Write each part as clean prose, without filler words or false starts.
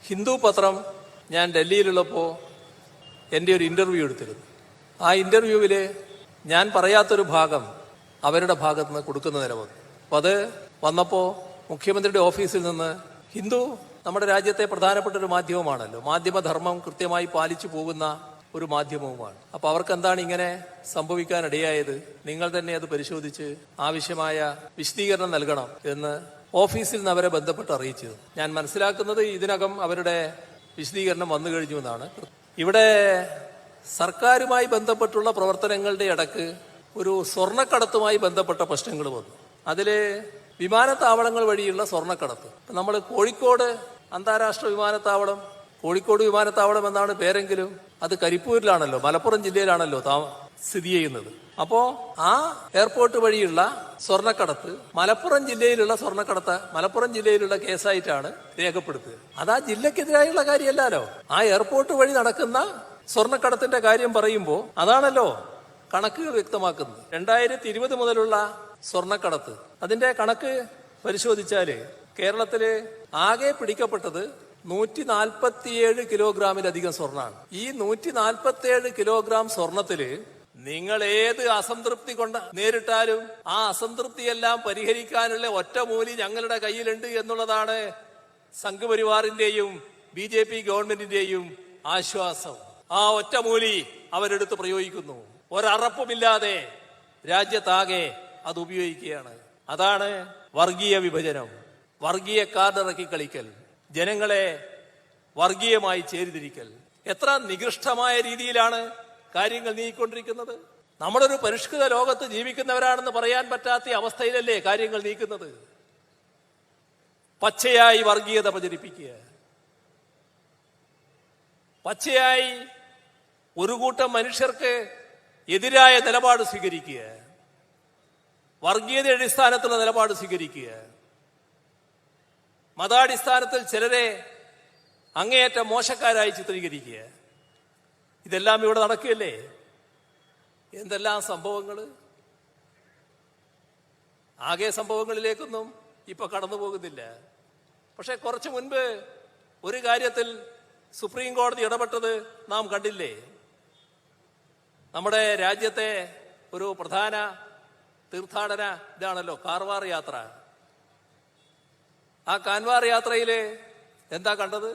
ഹിന്ദു പത്രം ഞാൻ ഡൽഹിയിലുള്ളപ്പോൾ എൻ്റെ ഒരു ഇൻ്റർവ്യൂ എടുത്തിരുന്നു. ആ ഇൻ്റർവ്യൂവിൽ ഞാൻ പറയാത്തൊരു ഭാഗം അവരുടെ ഭാഗത്ത് നിന്ന് കൊടുക്കുന്ന നില വന്നു. അപ്പോൾ അത് വന്നപ്പോൾ മുഖ്യമന്ത്രിയുടെ ഓഫീസിൽ നിന്ന് ഹിന്ദു നമ്മുടെ രാജ്യത്തെ പ്രധാനപ്പെട്ട ഒരു മാധ്യമമാണല്ലോ, മാധ്യമധർമ്മം കൃത്യമായി പാലിച്ചു പോകുന്ന ഒരു മാധ്യമവുമാണ്. അപ്പോൾ അവർക്ക് എന്താണ് ഇങ്ങനെ സംഭവിക്കാനിടയായത്, നിങ്ങൾ തന്നെ അത് പരിശോധിച്ച് ആവശ്യമായ വിശദീകരണം നൽകണം എന്ന് ഓഫീസിൽ നിന്ന് അവരെ ബന്ധപ്പെട്ട് അറിയിച്ചത്. ഞാൻ മനസ്സിലാക്കുന്നത് ഇതിനകം അവരുടെ വിശദീകരണം വന്നു കഴിഞ്ഞു എന്നാണ്. ഇവിടെ സർക്കാരുമായി ബന്ധപ്പെട്ടുള്ള പ്രവർത്തനങ്ങളുടെ ഇടക്ക് ഒരു സ്വർണ്ണക്കടത്തുമായി ബന്ധപ്പെട്ട പ്രശ്നങ്ങൾ വന്നു. അതിൽ വിമാനത്താവളങ്ങൾ വഴിയുള്ള സ്വർണ്ണക്കടത്ത്. നമ്മൾ കോഴിക്കോട് അന്താരാഷ്ട്ര വിമാനത്താവളം, കോഴിക്കോട് വിമാനത്താവളം എന്നാണ് പേരെങ്കിലും അത് കരിപ്പൂരിലാണല്ലോ, മലപ്പുറം ജില്ലയിലാണല്ലോ സ്ഥിതി ചെയ്യുന്നത്. അപ്പോ ആ എയർപോർട്ട് വഴിയുള്ള സ്വർണ്ണക്കടത്ത് മലപ്പുറം ജില്ലയിലുള്ള കേസായിട്ടാണ് രേഖപ്പെടുത്തുക. അത് ആ ജില്ലക്കെതിരായുള്ള കാര്യമല്ലല്ലോ. ആ എയർപോർട്ട് വഴി നടക്കുന്ന സ്വർണ്ണക്കടത്തിന്റെ കാര്യം പറയുമ്പോൾ അതാണല്ലോ കണക്കുകൾ വ്യക്തമാക്കുന്നത്. 2020 മുതലുള്ള സ്വർണ്ണക്കടത്ത്, അതിന്റെ കണക്ക് പരിശോധിച്ചാല് കേരളത്തില് ആകെ പിടിക്കപ്പെട്ടത് 147 കിലോഗ്രാമിലധികം സ്വർണ്ണമാണ്. ഈ 147 കിലോഗ്രാം സ്വർണത്തില് നിങ്ങൾ ഏത് അസംതൃപ്തി കൊണ്ട് നേരിട്ടാലും ആ അസംതൃപ്തിയെല്ലാം പരിഹരിക്കാനുള്ള ഒറ്റമൂലി ഞങ്ങളുടെ കയ്യിലുണ്ട് എന്നുള്ളതാണ് സംഘപരിവാറിന്റെയും BJP ഗവൺമെന്റിന്റെയും ആശ്വാസം. ആ ഒറ്റമൂലി അവരെടുത്ത് പ്രയോഗിക്കുന്നു. ഒരറപ്പുമില്ലാതെ രാജ്യത്താകെ അത് ഉപയോഗിക്കുകയാണ്. അതാണ് വർഗീയ വിഭജനം, വർഗീയ കാർഡിറക്കി കളിക്കൽ, ജനങ്ങളെ വർഗീയമായി ചേരിതിരിക്കൽ. എത്ര നികൃഷ്ടമായ രീതിയിലാണ് കാര്യങ്ങൾ നീങ്ങിക്കൊണ്ടിരിക്കുന്നത്. നമ്മളൊരു പരിഷ്കൃത ലോകത്ത് ജീവിക്കുന്നവരാണെന്ന് പറയാൻ പറ്റാത്ത അവസ്ഥയിലല്ലേ കാര്യങ്ങൾ നീക്കുന്നത്. പച്ചയായി വർഗീയത പ്രചരിപ്പിക്കുക, പച്ചയായി ഒരു കൂട്ടം മനുഷ്യർക്ക് എതിരായ നിലപാട് സ്വീകരിക്കുക, വർഗീയത അടിസ്ഥാനത്തിലുള്ള നിലപാട് സ്വീകരിക്കുക, മതാടിസ്ഥാനത്തിൽ ചിലരെ അങ്ങേയറ്റം മോശക്കാരായി ചിത്രീകരിക്കുക. ഇതെല്ലാം ഇവിടെ നടക്കുകയല്ലേ. എന്തെല്ലാം സംഭവങ്ങൾ. ആകെ സംഭവങ്ങളിലേക്കൊന്നും ഇപ്പൊ കടന്നു പോകുന്നില്ല. പക്ഷെ കുറച്ചു മുൻപ് ഒരു കാര്യത്തിൽ സുപ്രീം കോടതി ഇടപെട്ടത് നാം കണ്ടില്ലേ. നമ്മുടെ രാജ്യത്തെ ഒരു പ്രധാന തീർത്ഥാടന ഇതാണല്ലോ കാർവാർ യാത്ര. ആ കാൻവാർ യാത്രയില് എന്താ കണ്ടത്?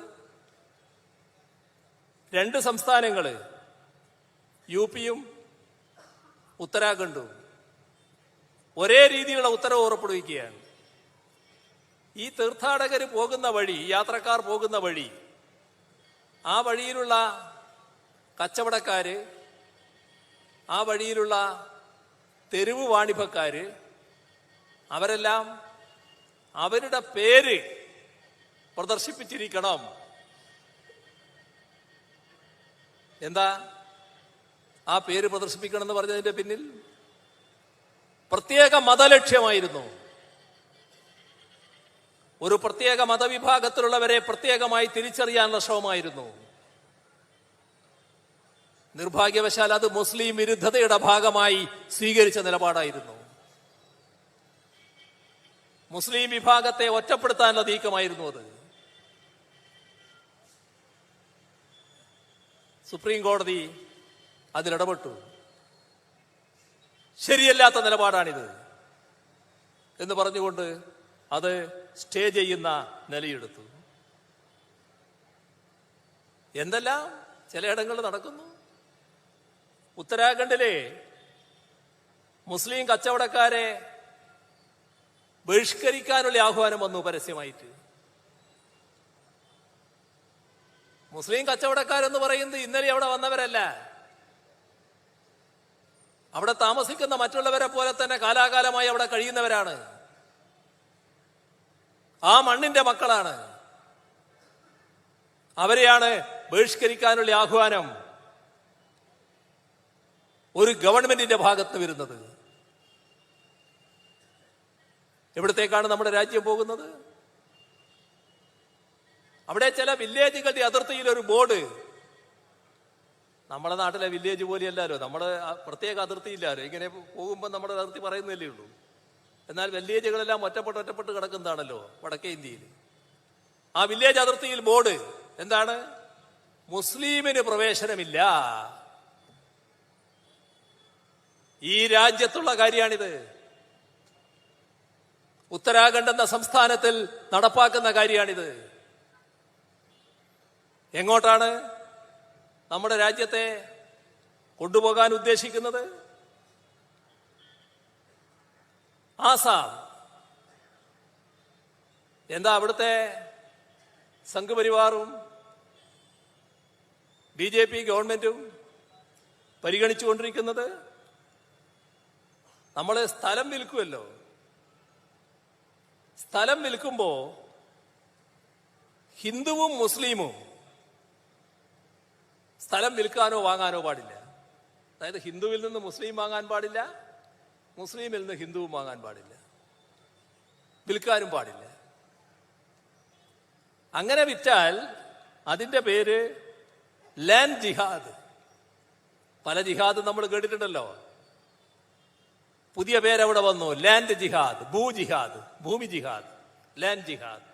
2 സംസ്ഥാനങ്ങള്, UPയും ഉത്തരാഖണ്ഡും ഒരേ രീതിയിലുള്ള ഉത്തരവ് പുറപ്പെടുവിക്കുകയാണ്. ഈ തീർത്ഥാടകർ പോകുന്ന വഴി, യാത്രക്കാർ പോകുന്ന വഴി, ആ വഴിയിലുള്ള കച്ചവടക്കാര്, ആ വഴിയിലുള്ള തെരുവ് വാണിഭക്കാര്, അവരെല്ലാം അവരുടെ പേര് പ്രദർശിപ്പിച്ചിരിക്കണം. എന്താ ആ പേര് പ്രദർശിപ്പിക്കണം എന്ന് പറഞ്ഞതിന്റെ പിന്നിൽ? പ്രത്യേക മതലക്ഷ്യമായിരുന്നു. ഒരു പ്രത്യേക മതവിഭാഗത്തിലുള്ളവരെ പ്രത്യേകമായി തിരിച്ചറിയാനുള്ള ശ്രമമായിരുന്നു. നിർഭാഗ്യവശാൽ അത് മുസ്ലിം വിരുദ്ധതയുടെ ഭാഗമായി സ്വീകരിച്ച നിലപാടായിരുന്നു. മുസ്ലിം വിഭാഗത്തെ ഒറ്റപ്പെടുത്താനുള്ള നീക്കമായിരുന്നു അത്. സുപ്രീം കോടതി അതിലിടപെട്ടു. ശരിയല്ലാത്ത നിലപാടാണിത് എന്ന് പറഞ്ഞുകൊണ്ട് അത് സ്റ്റേ ചെയ്യുന്ന നിലയെടുത്തു. എന്തെല്ലാം ചിലയിടങ്ങളിൽ നടക്കുന്നു. ഉത്തരാഖണ്ഡിലെ മുസ്ലിം കച്ചവടക്കാരെ ബഹിഷ്കരിക്കാനുള്ള ആഹ്വാനം വന്നു പരസ്യമായിട്ട്. മുസ്ലിം കച്ചവടക്കാരെന്ന് പറയുന്നത് ഇന്നലെ അവിടെ വന്നവരല്ല. അവിടെ താമസിക്കുന്ന മറ്റുള്ളവരെ പോലെ തന്നെ കാലാകാലമായി അവിടെ കഴിയുന്നവരാണ്. ആ മണ്ണിന്റെ മക്കളാണ്. അവരെയാണ് ബഹിഷ്കരിക്കാനുള്ള ആഹ്വാനം ഒരു ഗവൺമെന്റിന്റെ ഭാഗത്ത് വരുന്നത്. എവിടത്തേക്കാണ് നമ്മുടെ രാജ്യം പോകുന്നത്? അവിടെ ചില വില്ലേജുകളുടെ അതിർത്തിയിൽ ഒരു ബോർഡ്, നമ്മുടെ നാട്ടിലെ വില്ലേജ് പോലെയല്ലോ, നമ്മുടെ പ്രത്യേക അതിർത്തി ഇല്ലാലോ. ഇങ്ങനെ പോകുമ്പോൾ നമ്മുടെ അതിർത്തി പറയുന്നില്ലേ ഉള്ളൂ. എന്നാൽ വില്ലേജുകളെല്ലാം ഒറ്റപ്പെട്ട് കിടക്കുന്നതാണല്ലോ വടക്കേ ഇന്ത്യയിൽ. ആ വില്ലേജ് അതിർത്തിയിൽ ബോർഡ് എന്താണ്? മുസ്ലിമിന് പ്രവേശനമില്ല. ഈ രാജ്യത്തുള്ള കാര്യമാണിത്. ഉത്തരാഖണ്ഡ് എന്ന സംസ്ഥാനത്തിൽ നടപ്പാക്കുന്ന കാര്യമാണിത്. എങ്ങോട്ടാണ് നമ്മുടെ രാജ്യത്തെ കൊണ്ടുപോകാൻ ഉദ്ദേശിക്കുന്നത്? ആസാം. എന്താ അവിടുത്തെ സംഘപരിവാറും BJP ഗവൺമെന്റും പരിഗണിച്ചുകൊണ്ടിരിക്കുന്നത്? നമ്മൾ സ്ഥലം വിൽക്കുമല്ലോ. സ്ഥലം വിൽക്കുമ്പോ ഹിന്ദുവും മുസ്ലിമും സ്ഥലം വിൽക്കാനോ വാങ്ങാനോ പാടില്ല. അതായത് ഹിന്ദുവിൽ നിന്ന് മുസ്ലിം വാങ്ങാൻ പാടില്ല, മുസ്ലിമിൽ നിന്ന് ഹിന്ദുവും വാങ്ങാൻ പാടില്ല, വിൽക്കാനും പാടില്ല. അങ്ങനെ വിറ്റാൽ അതിന്റെ പേര് ലാൻഡ് ജിഹാദ്. പല ജിഹാദ് നമ്മൾ കേട്ടിട്ടുണ്ടല്ലോ. പുതിയ പേരവിടെ വന്നു, ലാൻഡ് ജിഹാദ്, ജിഹാദ്, ഭൂമി ജിഹാദ്, ലാൻഡ് ജിഹാദ്.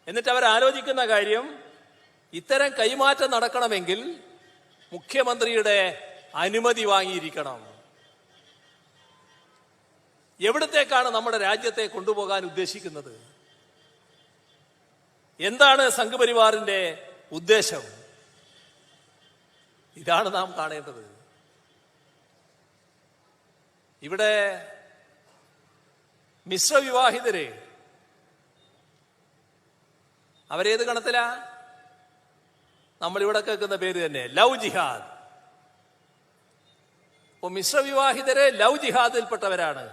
എന്നിട്ട് അവർ ആലോചിക്കുന്ന കാര്യം, ഇത്തരം കൈമാറ്റം നടക്കണമെങ്കിൽ മുഖ്യമന്ത്രിയുടെ അനുമതി വാങ്ങിയിരിക്കണം. എവിടത്തേക്കാണ് നമ്മുടെ രാജ്യത്തെ കൊണ്ടുപോകാൻ ഉദ്ദേശിക്കുന്നത്? എന്താണ് സംഘപരിവാറിന്റെ ഉദ്ദേശം? ഇതാണ് നാം കാണേണ്ടത്. ഇവിടെ മിശ്രവിവാഹിതര് അവരേത് ഗണത്തിലാ? നമ്മളിവിടെ കേൾക്കുന്ന പേര് തന്നെ, ലവ് ജിഹാദ്. അപ്പൊ മിശ്രവിവാഹിതര് ലവ് ജിഹാദിൽപ്പെട്ടവരാണ്.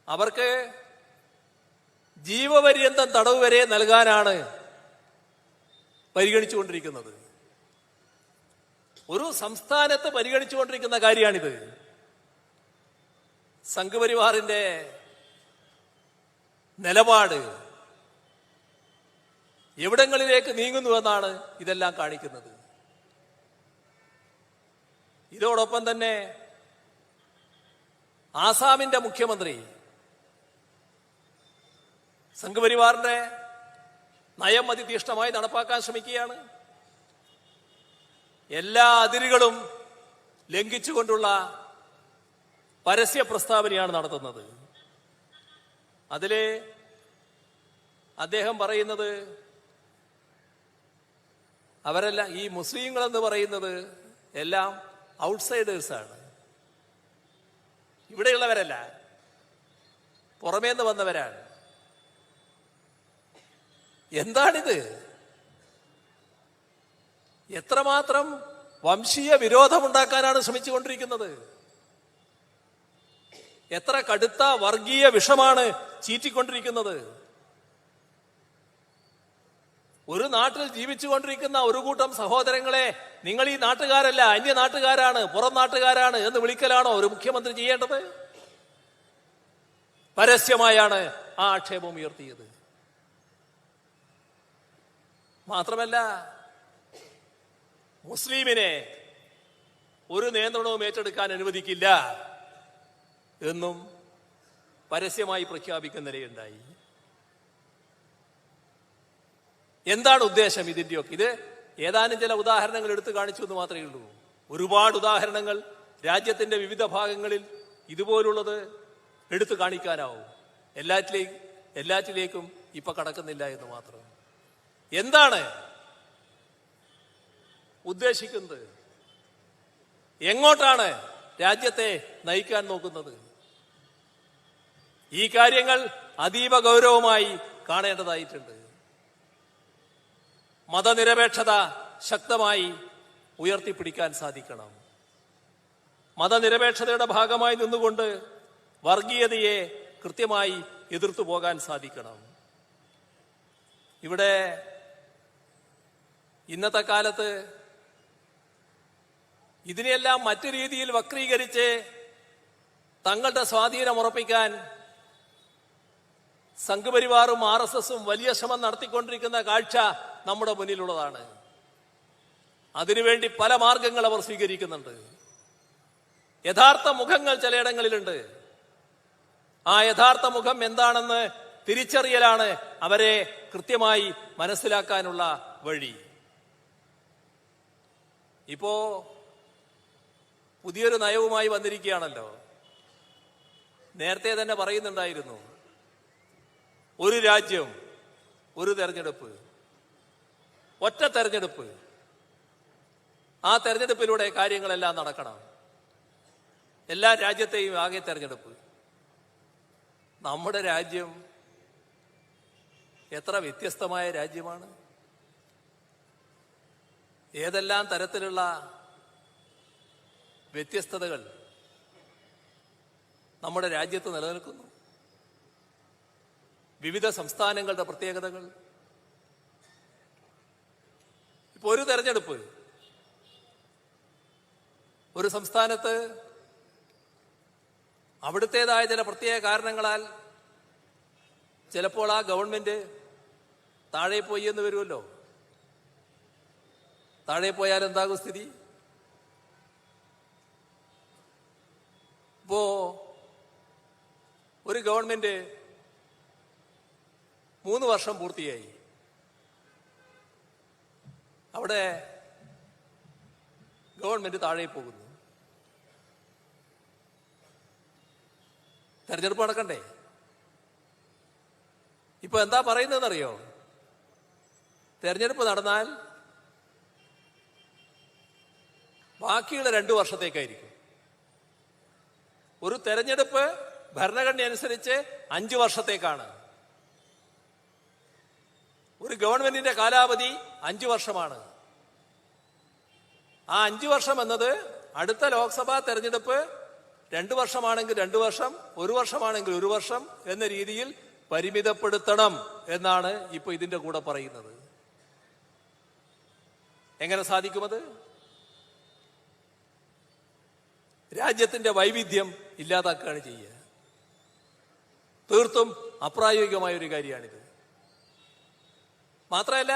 അവർക്ക് ജീവപര്യന്തം തടവ് വരെ നൽകാനാണ് പരിഗണിച്ചുകൊണ്ടിരിക്കുന്നത്. ഒരു സംസ്ഥാനത്ത് പരിഗണിച്ചുകൊണ്ടിരിക്കുന്ന കാര്യമാണിത്. സംഘപരിവാറിന്റെ നിലപാട് എവിടങ്ങളിലേക്ക് നീങ്ങുന്നുവെന്നാണ് ഇതെല്ലാം കാണിക്കുന്നത്. ഇതോടൊപ്പം തന്നെ ആസാമിന്റെ മുഖ്യമന്ത്രി സംഘപരിവാറിന്റെ നയം അതിതീഷ്ണമായി നടപ്പാക്കാൻ ശ്രമിക്കുകയാണ്. എല്ലാ അതിരുകളും ലംഘിച്ചുകൊണ്ടുള്ള പരസ്യ പ്രസ്താവനയാണ് നടത്തുന്നത്. അതില് അദ്ദേഹം പറയുന്നത്, അവരെല്ലാം ഈ മുസ്ലിങ്ങളെന്ന് പറയുന്നത് എല്ലാം ഔട്ട്സൈഡേഴ്സാണ്, ഇവിടെയുള്ളവരല്ല, പുറമേന്ന് വന്നവരാണ്. എന്താണിത്? എത്രമാത്രം വംശീയ വിരോധമുണ്ടാക്കാനാണ് ശ്രമിച്ചുകൊണ്ടിരിക്കുന്നത്? എത്ര കടുത്ത വർഗീയ വിഷമാണ് ചീറ്റിക്കൊണ്ടിരിക്കുന്നത്? ഒരു നാട്ടിൽ ജീവിച്ചുകൊണ്ടിരിക്കുന്ന ഒരു കൂട്ടം സഹോദരങ്ങളെ നിങ്ങൾ ഈ നാട്ടുകാരല്ല, അന്യ നാട്ടുകാരാണ്, പുറം നാട്ടുകാരാണ് എന്ന് വിളിക്കലാണോ ഒരു മുഖ്യമന്ത്രി ചെയ്യേണ്ടത്? പരസ്യമായാണ് ആ ആക്ഷേപം ഉയർത്തിയത്. മാത്രമല്ല, മുസ്ലിമിനെ ഒരു നിയന്ത്രണവും ഏറ്റെടുക്കാൻ അനുവദിക്കില്ല എന്നും പരസ്യമായി പ്രഖ്യാപിക്കുന്ന നിലയുണ്ടായി. എന്താണ് ഉദ്ദേശം ഇതിന്റെയൊക്കെ? ഇത് ഏതാനും ചില ഉദാഹരണങ്ങൾ എടുത്തു കാണിച്ചു എന്ന് മാത്രമേ ഉള്ളൂ. ഒരുപാട് ഉദാഹരണങ്ങൾ രാജ്യത്തിന്റെ വിവിധ ഭാഗങ്ങളിൽ ഇതുപോലുള്ളത് എടുത്തു കാണിക്കാനാവും. എല്ലാറ്റിലേക്കും ഇപ്പൊ കടക്കുന്നില്ല എന്ന് മാത്രം. എന്താണ് ഉദ്ദേശിക്കുന്നത്? എങ്ങോട്ടാണ് രാജ്യത്തെ നയിക്കാൻ നോക്കുന്നത്? ഈ കാര്യങ്ങൾ അതീവ ഗൗരവമായി കാണേണ്ടതായിട്ടുണ്ട്. മതനിരപേക്ഷത ശക്തമായി ഉയർത്തിപ്പിടിക്കാൻ സാധിക്കണം. മതനിരപേക്ഷതയുടെ ഭാഗമായി നിന്നുകൊണ്ട് വർഗീയതയെ കൃത്യമായി എതിർത്തു പോകാൻ സാധിക്കണം. ഇവിടെ ഇന്നത്തെ കാലത്ത് ഇതിനെല്ലാം മറ്റു രീതിയിൽ വക്രീകരിച്ച് തങ്ങളുടെ സ്വാധീനം ഉറപ്പിക്കാൻ സംഘപരിവാറും RSSും വലിയ ശ്രമം നടത്തിക്കൊണ്ടിരിക്കുന്ന കാഴ്ച നമ്മുടെ മുന്നിലുള്ളതാണ്. അതിനുവേണ്ടി പല മാർഗങ്ങൾ അവർ സ്വീകരിക്കുന്നുണ്ട്. യഥാർത്ഥ മുഖങ്ങൾ ചിലയിടങ്ങളിലുണ്ട്. ആ യഥാർത്ഥ മുഖം എന്താണെന്ന് തിരിച്ചറിയലാണ് അവരെ കൃത്യമായി മനസ്സിലാക്കാനുള്ള വഴി. ഇപ്പോ പുതിയൊരു നയവുമായി വന്നിരിക്കുകയാണല്ലോ. നേരത്തെ തന്നെ പറയുന്നുണ്ടായിരുന്നു, ഒരു രാജ്യം ഒരു തെരഞ്ഞെടുപ്പ്, ഒറ്റ തെരഞ്ഞെടുപ്പ്. ആ തെരഞ്ഞെടുപ്പിലൂടെ കാര്യങ്ങളെല്ലാം നടക്കണം. എല്ലാ രാജ്യത്തെയും ആകെ തെരഞ്ഞെടുപ്പ്. നമ്മുടെ രാജ്യം എത്ര വ്യത്യസ്തമായ രാജ്യമാണ്. ഏതെല്ലാം തരത്തിലുള്ള വ്യത്യസ്തതകൾ നമ്മുടെ രാജ്യത്ത് നിലനിൽക്കുന്നു. വിവിധ സംസ്ഥാനങ്ങളുടെ പ്രത്യേകതകൾ. ഇപ്പോൾ ഒരു തെരഞ്ഞെടുപ്പ്, ഒരു സംസ്ഥാനത്ത് അവിടുത്തേതായ ചില പ്രത്യേക കാരണങ്ങളാൽ ചിലപ്പോൾ ആ ഗവൺമെന്റ് താഴെ പോയി എന്ന് വരുമല്ലോ. താഴെ പോയാൽ എന്താകും സ്ഥിതി? ഇപ്പോ ഒരു ഗവൺമെന്റ് 3 വർഷം പൂർത്തിയായി. അവിടെ ഗവൺമെന്റ് താഴെ പോകുന്നു. തെരഞ്ഞെടുപ്പ് നടക്കണ്ടേ? ഇപ്പൊ എന്താ പറയുന്നതെന്നറിയോ? തെരഞ്ഞെടുപ്പ് നടന്നാൽ ബാക്കിയുള്ള 2 വർഷത്തേക്കായിരിക്കും. ഒരു തെരഞ്ഞെടുപ്പ് ഭരണഘടന അനുസരിച്ച് 5 വർഷത്തേക്കാണ്. ഒരു ഗവൺമെന്റിന്റെ കാലാവധി 5 വർഷമാണ്. ആ 5 വർഷം എന്നത് അടുത്ത ലോക്സഭാ തെരഞ്ഞെടുപ്പ് 2 വർഷമാണെങ്കിൽ 2 വർഷം, 1 വർഷമാണെങ്കിൽ 1 വർഷം എന്ന രീതിയിൽ പരിമിതപ്പെടുത്തണം എന്നാണ് ഇപ്പൊ ഇതിന്റെ കൂടെ പറയുന്നത്. എങ്ങനെ സാധിക്കുമത്? രാജ്യത്തിന്റെ വൈവിധ്യം ഇല്ലാതാക്കുകയാണ് ചെയ്യുക. തീർത്തും അപ്രായോഗികമായ ഒരു കാര്യമാണിത്. മാത്രമല്ല,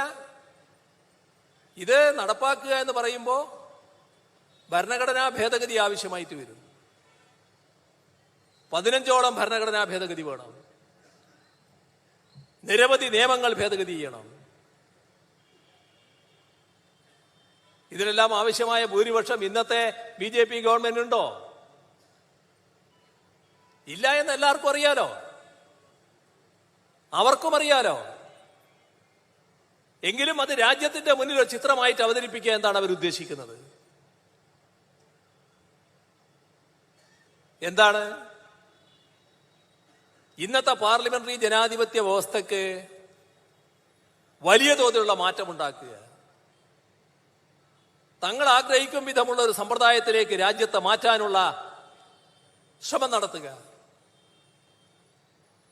ഇത് നടപ്പാക്കുക എന്ന് പറയുമ്പോൾ ഭരണഘടനാ ഭേദഗതി ആവശ്യമായിട്ട് വരും. 15ഓളം ഭരണഘടനാ ഭേദഗതി വേണം. നിരവധി നിയമങ്ങൾ ഭേദഗതി ചെയ്യണം. ഇതിനെല്ലാം ആവശ്യമായ ഭൂരിപക്ഷം ഇന്നത്തെ BJP ഗവൺമെന്റ് ഉണ്ടോ? ഇല്ല എന്ന് എല്ലാവർക്കും അറിയാലോ. അവർക്കും അറിയാലോ. എങ്കിലും അത് രാജ്യത്തിന്റെ മുന്നിൽ ഒരു ചിത്രമായിട്ട് അവതരിപ്പിക്കുക എന്താണ് അവർ ഉദ്ദേശിക്കുന്നത്? എന്താണ് ഇന്നത്തെ പാർലമെന്ററി ജനാധിപത്യ വ്യവസ്ഥക്ക് വലിയ തോതിലുള്ള മാറ്റമുണ്ടാക്കുക, തങ്ങൾ ആഗ്രഹിക്കും വിധമുള്ള ഒരു സമ്പ്രദായത്തിലേക്ക് രാജ്യത്തെ മാറ്റാനുള്ള ശ്രമം നടത്തുക.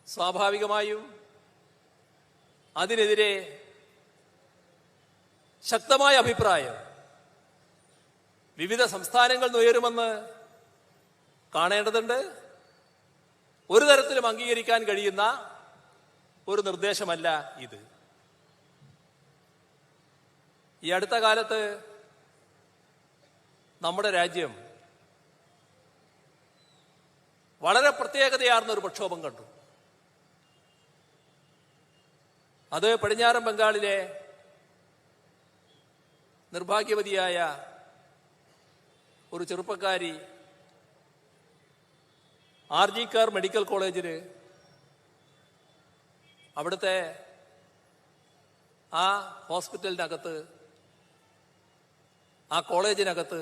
സ്വാഭാവികമായും അതിനെതിരെ ശക്തമായ അഭിപ്രായം വിവിധ സംസ്ഥാനങ്ങളിൽ നിന്ന് ഉയരുമെന്ന് കാണേണ്ടതുണ്ട്. ഒരു തരത്തിലും അംഗീകരിക്കാൻ കഴിയുന്ന ഒരു നിർദ്ദേശമല്ല ഇത്. ഈ അടുത്ത കാലത്ത് നമ്മുടെ രാജ്യം വളരെ പ്രത്യേകതയാർന്ന ഒരു പ്രക്ഷോഭം കണ്ടു. അത് പടിഞ്ഞാറൻ ബംഗാളിലെ നിർഭാഗ്യവതിയായ ഒരു ചെറുപ്പക്കാരി RG കർ മെഡിക്കൽ കോളേജില് അവിടുത്തെ ആ ഹോസ്പിറ്റലിനകത്ത്, ആ കോളേജിനകത്ത്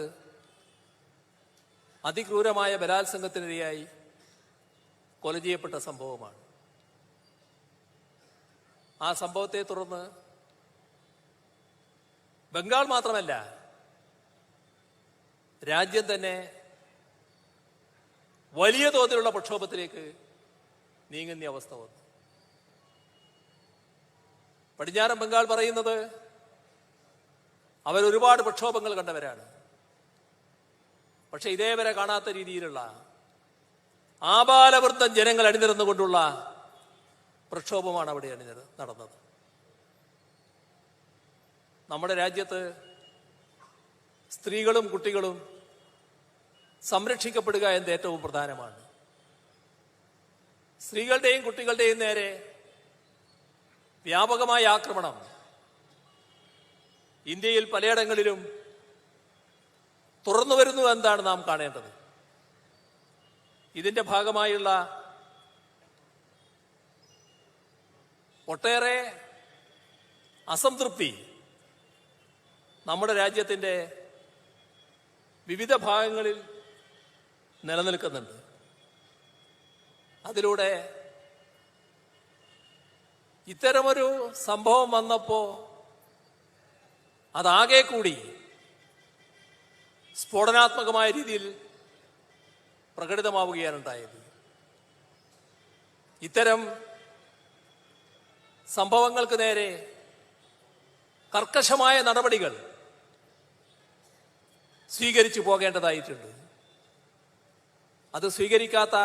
അതിക്രൂരമായ ബലാത്സംഗത്തിനിരയായി കൊല ചെയ്യപ്പെട്ട സംഭവമാണ്. ആ സംഭവത്തെ തുടർന്ന് ബംഗാൾ മാത്രമല്ല, രാജ്യം തന്നെ വലിയ തോതിലുള്ള പ്രക്ഷോഭത്തിലേക്ക് നീങ്ങുന്ന അവസ്ഥ വന്നു. പടിഞ്ഞാറൻ ബംഗാൾ പറയുന്നത് അവരൊരുപാട് പ്രക്ഷോഭങ്ങൾ കണ്ടവരാണ്. പക്ഷെ ഇതേവരെ കാണാത്ത രീതിയിലുള്ള ആബാലവൃദ്ധം ജനങ്ങൾ അണിനിരന്നുകൊണ്ടുള്ള പ്രക്ഷോഭമാണ് അവിടെ നടന്നത്. നമ്മുടെ രാജ്യത്ത് സ്ത്രീകളും കുട്ടികളും സംരക്ഷിക്കപ്പെടുക എന്നത് ഏറ്റവും പ്രധാനമാണ്. സ്ത്രീകളുടെയും കുട്ടികളുടെയും നേരെ വ്യാപകമായ ആക്രമണം ഇന്ത്യയിൽ പലയിടങ്ങളിലും തുറന്നു വരുന്നു എന്നാണ് നാം കാണേണ്ടത്. ഇതിന്റെ ഭാഗമായുള്ള ഒട്ടേറെ അസംതൃപ്തി നമ്മുടെ രാജ്യത്തിൻ്റെ വിവിധ ഭാഗങ്ങളിൽ നിലനിൽക്കുന്നുണ്ട്. അതിലൂടെ ഇത്തരമൊരു സംഭവം വന്നപ്പോൾ അതാകെ കൂടി സ്ഫോടനാത്മകമായ രീതിയിൽ പ്രകടിതമാവുകയാണ് ഉണ്ടായത്. ഇത്തരം സംഭവങ്ങൾക്ക് നേരെ കർക്കശമായ നടപടികൾ സ്വീകരിച്ചു പോകേണ്ടതായിട്ടുണ്ട്. അത് സ്വീകരിക്കാത്ത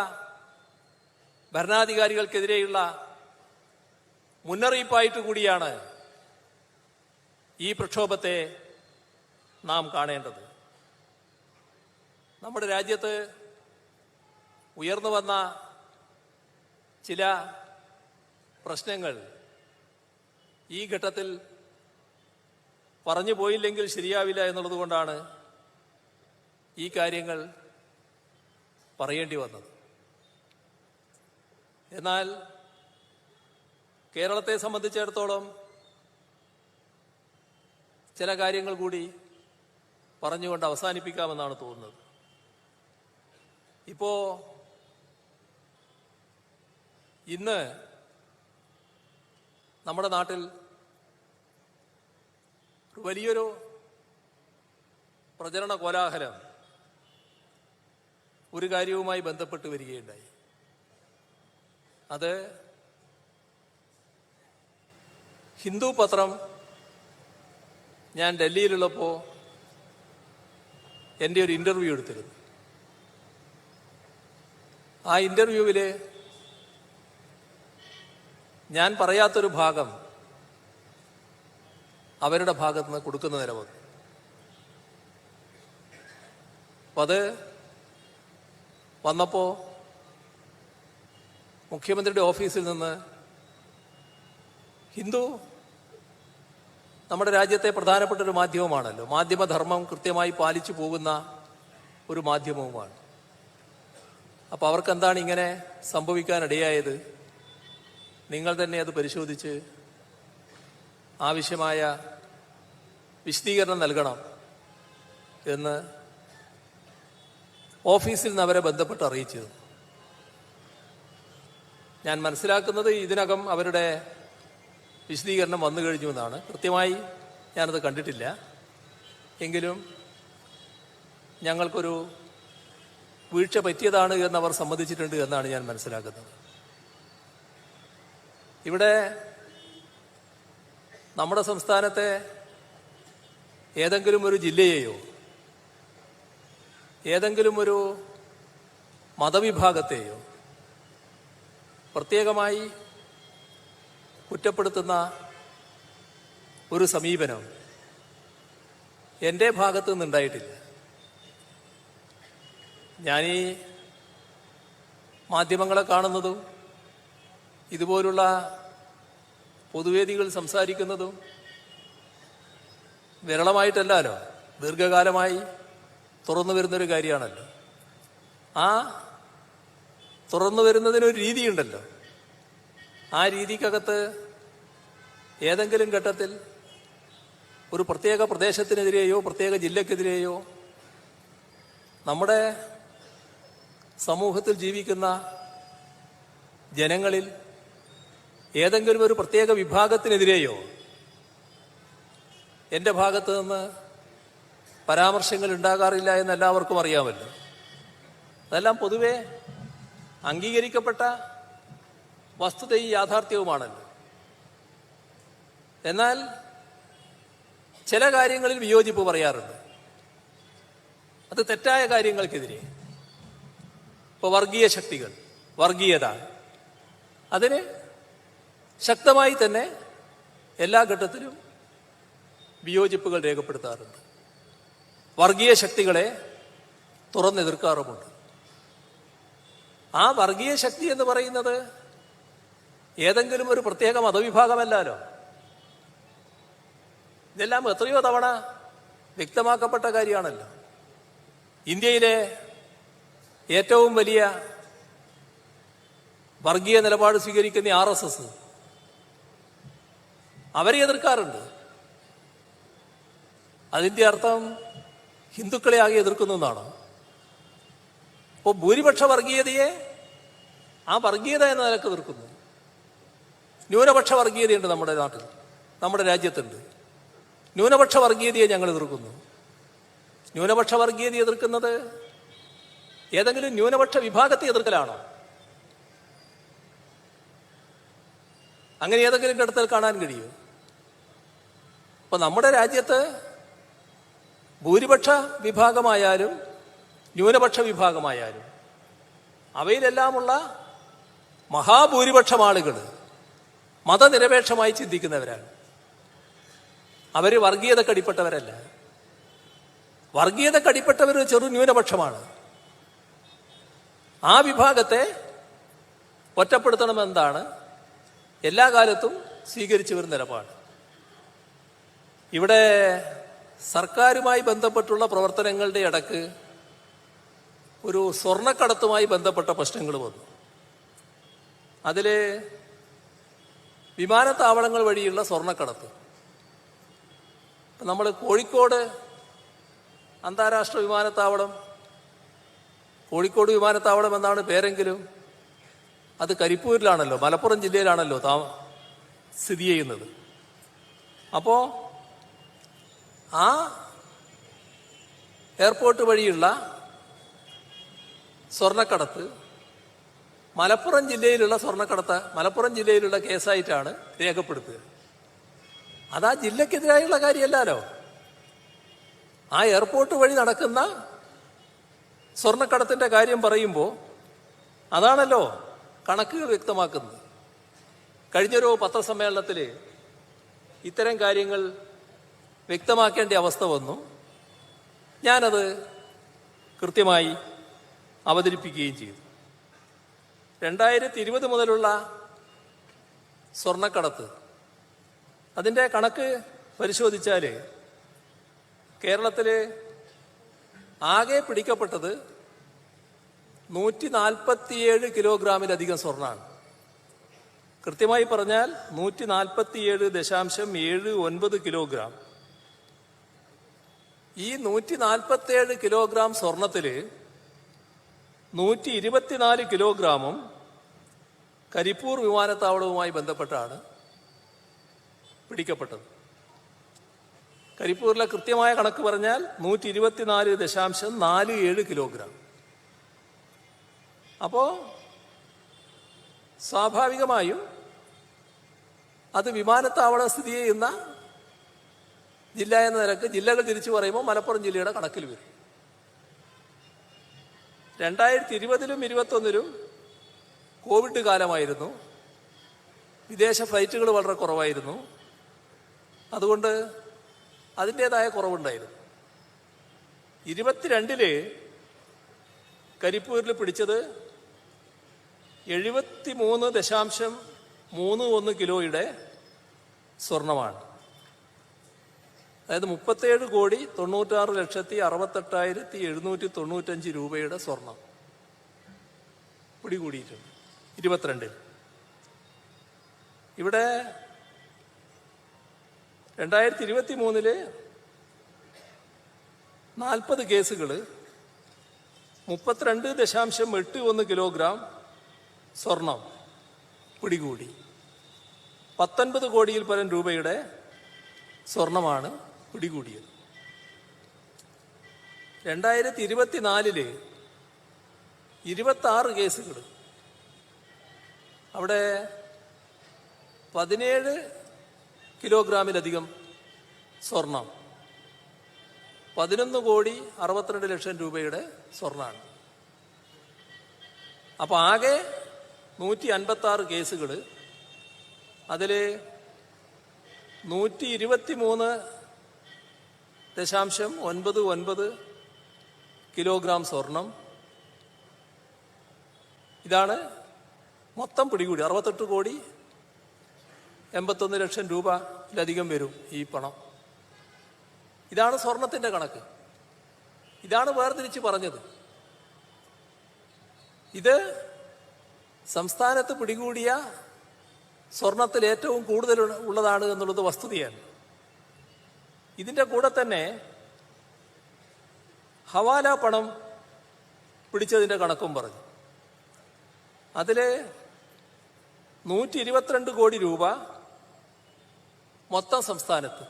ഭരണാധികാരികൾക്കെതിരെയുള്ള മുന്നറിയിപ്പായിട്ട് കൂടിയാണ് ഈ പ്രക്ഷോഭത്തെ നാം കാണേണ്ടത്. നമ്മുടെ രാജ്യത്ത് ഉയർന്നു വന്ന ചില പ്രശ്നങ്ങൾ ഈ ഘട്ടത്തിൽ പറഞ്ഞു പോയില്ലെങ്കിൽ ശരിയാവില്ല എന്നുള്ളത് കൊണ്ടാണ് ഈ കാര്യങ്ങൾ പറയേണ്ടി വന്നത്. എന്നാൽ കേരളത്തെ സംബന്ധിച്ചിടത്തോളം ചില കാര്യങ്ങൾ കൂടി പറഞ്ഞുകൊണ്ട് അവസാനിപ്പിക്കാമെന്നാണ് തോന്നുന്നത്. ഇപ്പോ ഇന്ന് നമ്മുടെ നാട്ടിൽ വലിയൊരു പ്രചരണ കോലാഹലം ഒരു കാര്യവുമായി ബന്ധപ്പെട്ട് വരികയുണ്ടായി. അത് ഹിന്ദു പത്രം ഞാൻ ഡൽഹിയിലുള്ളപ്പോൾ എൻ്റെ ഒരു ഇൻ്റർവ്യൂ എടുത്തിരുന്നു. ആ ഇൻ്റർവ്യൂവിൽ ഞാൻ പറയാത്തൊരു ഭാഗം അവരുടെ ഭാഗത്ത് നിന്ന് കൊടുക്കുന്ന നില വന്നു. അപ്പം അത് വന്നപ്പോൾ മുഖ്യമന്ത്രിയുടെ ഓഫീസിൽ നിന്ന് ഹിന്ദു നമ്മുടെ രാജ്യത്തെ പ്രധാനപ്പെട്ട ഒരു മാധ്യമമാണല്ലോ, മാധ്യമധർമ്മം കൃത്യമായി പാലിച്ചു പോകുന്ന ഒരു മാധ്യമവുമാണ്. അപ്പോൾ അവർക്കെന്താണ് ഇങ്ങനെ സംഭവിക്കാനിടയായത്, നിങ്ങൾ തന്നെ അത് പരിശോധിച്ച് ആവശ്യമായ വിശദീകരണം നൽകണം എന്ന് ഓഫീസിൽ നിന്ന് അവരെ ബന്ധപ്പെട്ട് അറിയിച്ചത്. ഞാൻ മനസ്സിലാക്കുന്നത് ഇതിനകം അവരുടെ വിശദീകരണം വന്നു കഴിഞ്ഞു എന്നാണ്. കൃത്യമായി ഞാനത് കണ്ടിട്ടില്ല. എങ്കിലും ഞങ്ങൾക്കൊരു വീഴ്ച പറ്റിയതാണ് എന്നവർ സമ്മതിച്ചിട്ടുണ്ട് എന്നാണ് ഞാൻ മനസ്സിലാക്കുന്നത്. ഇവിടെ നമ്മുടെ സംസ്ഥാനത്തെ ഏതെങ്കിലും ഒരു ജില്ലയെയോ ഏതെങ്കിലും ഒരു മതവിഭാഗത്തെയോ പ്രത്യേകമായി കുറ്റപ്പെടുത്തുന്ന ഒരു സമീപനം എൻ്റെ ഭാഗത്തു നിന്നുണ്ടായിട്ടില്ല. ഞാനീ മാധ്യമങ്ങളെ കാണുന്നതും ഇതുപോലുള്ള പൊതുവേദികൾ സംസാരിക്കുന്നതും വിരളമായിട്ടല്ലല്ലോ, ദീർഘകാലമായി തുറന്നു വരുന്നൊരു കാര്യമാണല്ലോ. ആ തുറന്നു വരുന്നതിനൊരു രീതിയുണ്ടല്ലോ. ആ രീതിക്കകത്ത് ഏതെങ്കിലും ഘട്ടത്തിൽ ഒരു പ്രത്യേക പ്രദേശത്തിനെതിരെയോ പ്രത്യേക ജില്ലക്കെതിരെയോ നമ്മുടെ സമൂഹത്തിൽ ജീവിക്കുന്ന ജനങ്ങളിൽ ഏതെങ്കിലും ഒരു പ്രത്യേക വിഭാഗത്തിനെതിരെയോ എൻ്റെ ഭാഗത്ത് നിന്ന് പരാമർശങ്ങൾ ഉണ്ടാകാറില്ല എന്ന് എല്ലാവർക്കും അറിയാമല്ലോ. അതെല്ലാം പൊതുവെ അംഗീകരിക്കപ്പെട്ട വസ്തുതയും യാഥാർത്ഥ്യവുമാണല്ലോ. എന്നാൽ ചില കാര്യങ്ങളിൽ വിയോജിപ്പ് പറയാറുണ്ട്. അത് തെറ്റായ കാര്യങ്ങൾക്കെതിരെ. ഇപ്പോൾ വർഗീയ ശക്തികൾ, വർഗീയത, അതിന് ശക്തമായി തന്നെ എല്ലാ ഘട്ടത്തിലും വിയോജിപ്പുകൾ രേഖപ്പെടുത്താറുണ്ട്. വർഗീയ ശക്തികളെ തുറന്നെതിർക്കാറുമുണ്ട്. ആ വർഗീയ ശക്തി എന്ന് പറയുന്നത് ഏതെങ്കിലും ഒരു പ്രത്യേക മതവിഭാഗമല്ലല്ലോ. ഇതെല്ലാം എത്രയോ തവണ വ്യക്തമാക്കപ്പെട്ട കാര്യമാണല്ലോ. ഇന്ത്യയിലെ ഏറ്റവും വലിയ വർഗീയ നിലപാട് സ്വീകരിക്കുന്ന RSS അവരെ എതിർക്കാറുണ്ട്. അതിൻ്റെ അർത്ഥം ഹിന്ദുക്കളെ ആകെ എതിർക്കുന്നു എന്നാണോ? അപ്പോൾ ഭൂരിപക്ഷ വർഗീയതയെ ആ വർഗീയത എന്ന നിലക്ക് എതിർക്കുന്നു. ന്യൂനപക്ഷ വർഗീയതയുണ്ട് നമ്മുടെ നാട്ടിൽ, നമ്മുടെ രാജ്യത്തുണ്ട്. ന്യൂനപക്ഷ വർഗീയതയെ ഞങ്ങൾ എതിർക്കുന്നു. ന്യൂനപക്ഷ വർഗീയത എതിർക്കുന്നത് ഏതെങ്കിലും ന്യൂനപക്ഷ വിഭാഗത്തെ എതിർക്കലാണോ? അങ്ങനെ ഏതെങ്കിലും ഘട്ടത്തിൽ കാണാൻ കഴിയുമോ? അപ്പൊ നമ്മുടെ രാജ്യത്ത് ഭൂരിപക്ഷ വിഭാഗമായാലും ന്യൂനപക്ഷ വിഭാഗമായാലും അവയിലെല്ലാമുള്ള മഹാഭൂരിപക്ഷം ആളുകൾ മതനിരപേക്ഷമായി ചിന്തിക്കുന്നവരാണ്. അവർ വർഗീയതക്കടിപ്പെട്ടവരല്ല. വർഗീയതക്കടിപ്പെട്ടവർ ചെറു ന്യൂനപക്ഷമാണ്. ആ വിഭാഗത്തെ ഒറ്റപ്പെടുത്തണമെന്നതാണ് എല്ലാ കാലത്തും സ്വീകരിച്ചു വരുന്ന നിലപാട്. ഇവിടെ സർക്കാരുമായി ബന്ധപ്പെട്ടുള്ള പ്രവർത്തനങ്ങളുടെ ഇടക്ക് ഒരു സ്വർണ്ണക്കടത്തുമായി ബന്ധപ്പെട്ട പ്രശ്നങ്ങൾ വന്നു. അതിൽ വിമാനത്താവളങ്ങൾ വഴിയുള്ള സ്വർണ്ണക്കടത്ത്. നമ്മൾ കോഴിക്കോട് അന്താരാഷ്ട്ര വിമാനത്താവളം, കോഴിക്കോട് വിമാനത്താവളം എന്നാണ് പേരെങ്കിലും അത് കരിപ്പൂരിലാണല്ലോ, മലപ്പുറം ജില്ലയിലാണല്ലോ സ്ഥിതി ചെയ്യുന്നത്. അപ്പോൾ ആ എയർപോർട്ട് വഴിയുള്ള സ്വർണ്ണക്കടത്ത് മലപ്പുറം ജില്ലയിലുള്ള കേസായിട്ടാണ് രേഖപ്പെടുത്തുക. അതാ ജില്ലക്കെതിരായുള്ള കാര്യമല്ലല്ലോ. ആ എയർപോർട്ട് വഴി നടക്കുന്ന സ്വർണ്ണക്കടത്തിന്റെ കാര്യം പറയുമ്പോൾ അതാണല്ലോ കണക്കുകൾ വ്യക്തമാക്കുന്നത്. കഴിഞ്ഞൊരു പത്രസമ്മേളനത്തിൽ ഇത്തരം കാര്യങ്ങൾ വ്യക്തമാക്കേണ്ട അവസ്ഥ വന്നു. ഞാനത് കൃത്യമായി അവതരിപ്പിക്കുകയും ചെയ്തു. 2020 മുതലുള്ള സ്വർണ്ണക്കടത്ത്, അതിൻ്റെ കണക്ക് പരിശോധിച്ചാൽ കേരളത്തിൽ ആകെ പിടിക്കപ്പെട്ടത് 147 കിലോഗ്രാമിലധികം സ്വർണ്ണമാണ്. കൃത്യമായി പറഞ്ഞാൽ 147.79 കിലോഗ്രാം. ഈ 147 കിലോഗ്രാം സ്വർണത്തിൽ 124 കിലോഗ്രാമും കരിപ്പൂർ വിമാനത്താവളവുമായി ബന്ധപ്പെട്ടാണ് പിടിക്കപ്പെട്ടത്. കരിപ്പൂരിലെ കൃത്യമായ കണക്ക് പറഞ്ഞാൽ 124.47 കിലോഗ്രാം. അപ്പോൾ സ്വാഭാവികമായും അത് വിമാനത്താവളം സ്ഥിതി ചെയ്യുന്ന ജില്ല എന്ന നിലക്ക് ജില്ലകൾ തിരിച്ചു പറയുമ്പോൾ മലപ്പുറം ജില്ലയുടെ കണക്കിൽ വരും. 2020-ലും 2021-ലും കോവിഡ് കാലമായിരുന്നു. വിദേശ ഫ്ലൈറ്റുകൾ വളരെ കുറവായിരുന്നു. അതുകൊണ്ട് അതിൻ്റെതായ കുറവുണ്ടായിരുന്നു. 22-ല് കരിപ്പൂരിൽ പിടിച്ചത് 73.31 കിലോയുടെ സ്വർണമാണ്. അതായത് 37,96,68,795 രൂപയുടെ സ്വർണം പിടികൂടിയിട്ടുണ്ട് 22-ൽ. ഇവിടെ 2023-ല് 40 കേസുകൾ 32.81 കിലോഗ്രാം സ്വർണം പിടികൂടി. 19 കോടിയിൽ പരം രൂപയുടെ സ്വർണമാണ് പിടികൂടിയത്. 2024-ല് 26 കേസുകൾ, അവിടെ 17 കിലോഗ്രാമിലധികം സ്വർണം, 11,62,00,000 രൂപയുടെ സ്വർണ്ണമാണ്. അപ്പോൾ ആകെ 156 കേസുകൾ, അതിൽ 123.99 കിലോഗ്രാം സ്വർണം. ഇതാണ് മൊത്തം പിടികൂടി. 81 ലക്ഷം രൂപയിലധികം വരും ഈ പണം. ഇതാണ് സ്വർണത്തിൻ്റെ കണക്ക്. ഇതാണ് വേർതിരിച്ച് പറഞ്ഞത്. ഇത് സംസ്ഥാനത്ത് പിടികൂടിയ സ്വർണത്തിൽ ഏറ്റവും കൂടുതൽ ഉള്ളതാണ് എന്നുള്ളത് വസ്തുതയാണ്. ഇതിൻ്റെ കൂടെ തന്നെ ഹവാല പണം പിടിച്ചതിൻ്റെ കണക്കും പറഞ്ഞു. അതിൽ 122 കോടി രൂപ മൊത്തം സംസ്ഥാനത്ത്.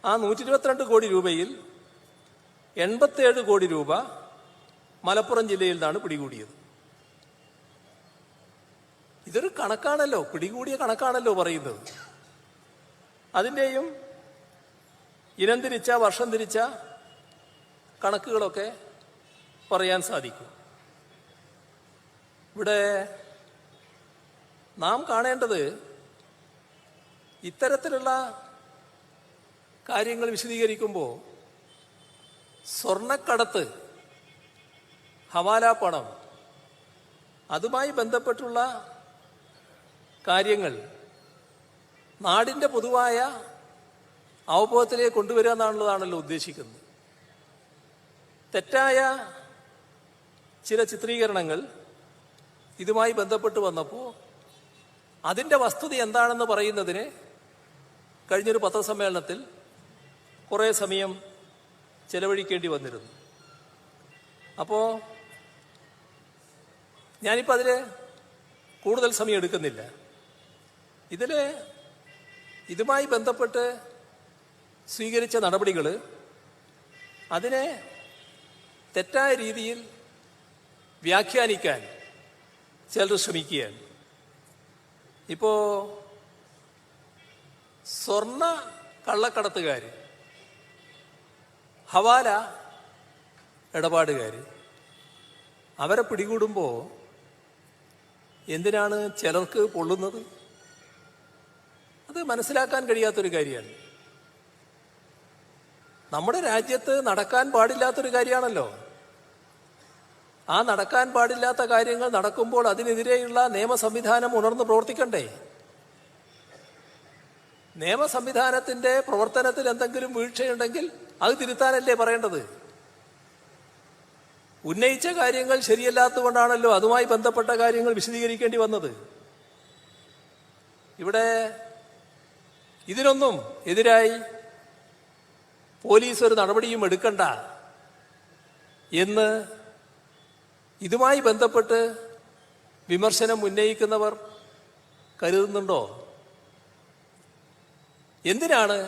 ആ 122 കോടി രൂപയിൽ 87 കോടി രൂപ മലപ്പുറം ജില്ലയിൽ നിന്നാണ് പിടികൂടിയത്. ഇതൊരു കണക്കാണല്ലോ, പിടികൂടിയ കണക്കാണല്ലോ പറയുന്നത്. അതിൻ്റെയും ഇനം തിരിച്ച വർഷം തിരിച്ച കണക്കുകളൊക്കെ പറയാൻ സാധിക്കും. ഇവിടെ നാം കാണേണ്ടത് ഇത്തരത്തിലുള്ള കാര്യങ്ങൾ വിശദീകരിക്കുമ്പോൾ സ്വർണ്ണക്കടത്ത്, ഹവാല പണം, അതുമായി ബന്ധപ്പെട്ടുള്ള കാര്യങ്ങൾ നാടിൻ്റെ പൊതുവായ അവബോധത്തിലേക്ക് കൊണ്ടുവരിക എന്നുള്ളതാണല്ലോ ഉദ്ദേശിക്കുന്നത്. തെറ്റായ ചില ചിത്രീകരണങ്ങൾ ഇതുമായി ബന്ധപ്പെട്ട് വന്നപ്പോൾ അതിൻ്റെ വസ്തുത എന്താണെന്ന് പറയുന്നതിന് കഴിഞ്ഞൊരു പത്രസമ്മേളനത്തിൽ കുറേ സമയം ചെലവഴിക്കേണ്ടി വന്നിരുന്നു. അപ്പോൾ ഞാനിപ്പോൾ അതിൽ കൂടുതൽ സമയം എടുക്കുന്നില്ല. ഇതുമായി ബന്ധപ്പെട്ട് സ്വീകരിച്ച നടപടികൾ അതിനെ തെറ്റായ രീതിയിൽ വ്യാഖ്യാനിക്കാൻ ചിലർ ശ്രമിക്കുകയാണ്. ഇപ്പോൾ സ്വർണ്ണ കള്ളക്കടത്തുകാർ, ഹവാല ഇടപാടുകാർ, അവരെ പിടികൂടുമ്പോൾ എന്തിനാണ് ചിലർക്ക് പൊള്ളുന്നത്? അത് മനസ്സിലാക്കാൻ കഴിയാത്തൊരു കാര്യമാണ്. നമ്മുടെ രാജ്യത്ത് നടക്കാൻ പാടില്ലാത്തൊരു കാര്യമാണല്ലോ. ആ നടക്കാൻ പാടില്ലാത്ത കാര്യങ്ങൾ നടക്കുമ്പോൾ അതിനെതിരെയുള്ള നിയമ സംവിധാനം ഉണർന്ന് പ്രവർത്തിക്കണ്ടേ? നിയമ സംവിധാനത്തിൻ്റെ പ്രവർത്തനത്തിൽ എന്തെങ്കിലും വീഴ്ചയുണ്ടെങ്കിൽ അത് തിരുത്താനല്ലേ പറയേണ്ടത്? ഉന്നയിച്ച കാര്യങ്ങൾ ശരിയല്ലാത്തതുകൊണ്ടാണല്ലോ അതുമായി ബന്ധപ്പെട്ട കാര്യങ്ങൾ വിശദീകരിക്കേണ്ടി വന്നത്. ഇവിടെ ഇതിനൊന്നും എതിരായി പോലീസ് ഒരു നടപടിയും എടുക്കണ്ട എന്ന് ഇതുമായി ബന്ധപ്പെട്ട് വിമർശനം ഉന്നയിക്കുന്നവർ കരുതുന്നുണ്ടോ? എന്തിനാണ്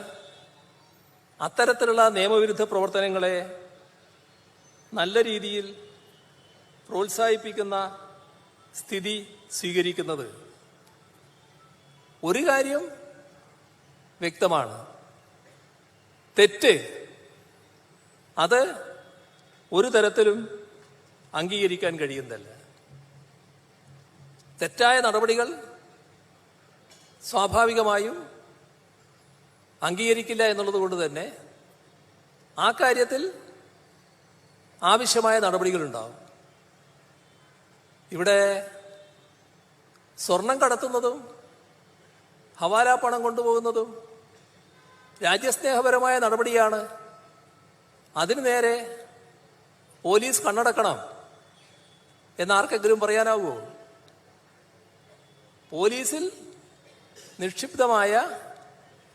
അത്തരത്തിലുള്ള നിയമവിരുദ്ധ പ്രവർത്തനങ്ങളെ നല്ല രീതിയിൽ പ്രോത്സാഹിപ്പിക്കുന്ന സ്ഥിതി സ്വീകരിക്കുന്നത്? ഒരു കാര്യം വ്യക്തമാണ്, തെറ്റ് അത് ഒരു തരത്തിലും അംഗീകരിക്കാൻ കഴിയുന്നതല്ല. തെറ്റായ നടപടികൾ സ്വാഭാവികമായും അംഗീകരിക്കില്ല എന്നുള്ളത് കൊണ്ട് തന്നെ ആ കാര്യത്തിൽ ആവശ്യമായ നടപടികളുണ്ടാവും. ഇവിടെ സ്വർണം കടത്തുന്നതും ഹവാല പണം കൊണ്ടുപോകുന്നതും രാജ്യസ്നേഹപരമായ നടപടിയാണ്. അതിനു നേരെ പോലീസ് കണ്ണടക്കണം എന്നാർക്കെങ്കിലും പറയാനാവുമോ? പോലീസിൽ നിക്ഷിപ്തമായ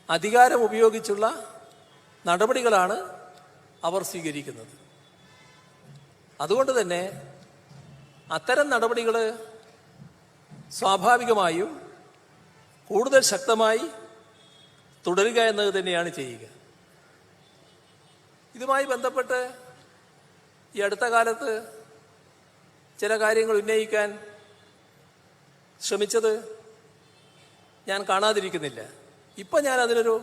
അധികാരം ഉപയോഗിച്ചുള്ള നടപടികളാണ് അവർ സ്വീകരിക്കുന്നത്. അതുകൊണ്ട് തന്നെ അത്തരം നടപടികൾ സ്വാഭാവികമായും കൂടുതൽ ശക്തമായി തുടരുക എന്നത് തന്നെയാണ് ചെയ്യുക. ഇതുമായി ബന്ധപ്പെട്ട് ഈ അടുത്ത കാലത്ത് ചില കാര്യങ്ങൾ ഉന്നയിക്കാൻ ശ്രമിച്ചത് ഞാൻ കാണാതിരിക്കുന്നില്ല. ഇപ്പം ഞാൻ അതിനൊരു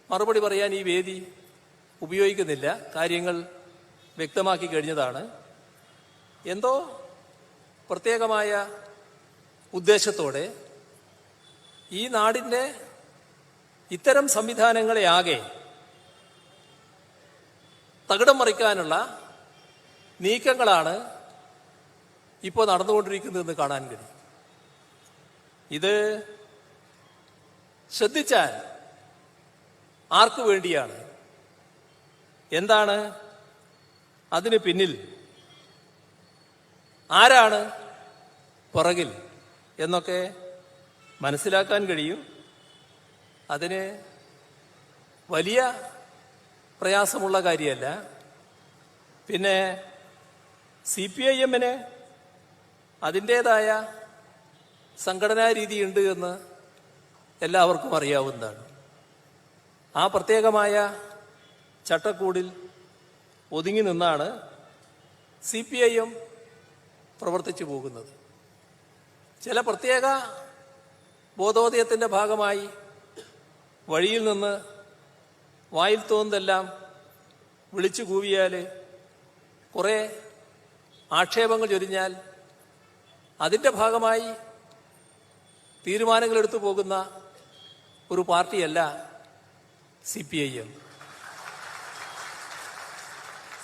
മറുപടി പറയാൻ ഈ വേദി ഉപയോഗിക്കുന്നില്ല. കാര്യങ്ങൾ വ്യക്തമാക്കി കഴിഞ്ഞതാണ്. എന്തോ പ്രത്യേകമായ ഉദ്ദേശത്തോടെ ഈ നാടിൻ്റെ ഇത്തരം സംവിധാനങ്ങളെ ആകെ തകിടം മറിക്കാനുള്ള നീക്കങ്ങളാണ് ഇപ്പോൾ നടന്നുകൊണ്ടിരിക്കുന്നതെന്ന് കാണാൻ കഴിയും. ഇത് ശ്രദ്ധിച്ചാൽ ആർക്കു വേണ്ടിയാണ്, എന്താണ് അതിന് പിന്നിൽ, ആരാണ് പുറകിൽ എന്നൊക്കെ മനസ്സിലാക്കാൻ കഴിയും. അതിന് വലിയ പ്രയാസമുള്ള കാര്യമല്ല. പിന്നെ CPIM-ന് അതിൻ്റേതായ സംഘടനാ രീതിയുണ്ട് എന്ന് എല്ലാവർക്കും അറിയാവുന്നതാണ്. ആ പ്രത്യേകമായ ചട്ടക്കൂടിൽ ഒതുങ്ങി നിന്നാണ് CPIM പ്രവർത്തിച്ചു പോകുന്നത്. ചില പ്രത്യേക ബോധോദയത്തിൻ്റെ ഭാഗമായി വഴിയിൽ നിന്ന് വായിൽ തോന്നുന്നതെല്ലാം വിളിച്ചു കൂവിയാൽ, കുറേ ആക്ഷേപങ്ങൾ ചൊരിഞ്ഞാൽ അതിൻ്റെ ഭാഗമായി തീരുമാനങ്ങൾ എടുത്തു പോകുന്ന ഒരു പാർട്ടിയല്ല CPIM.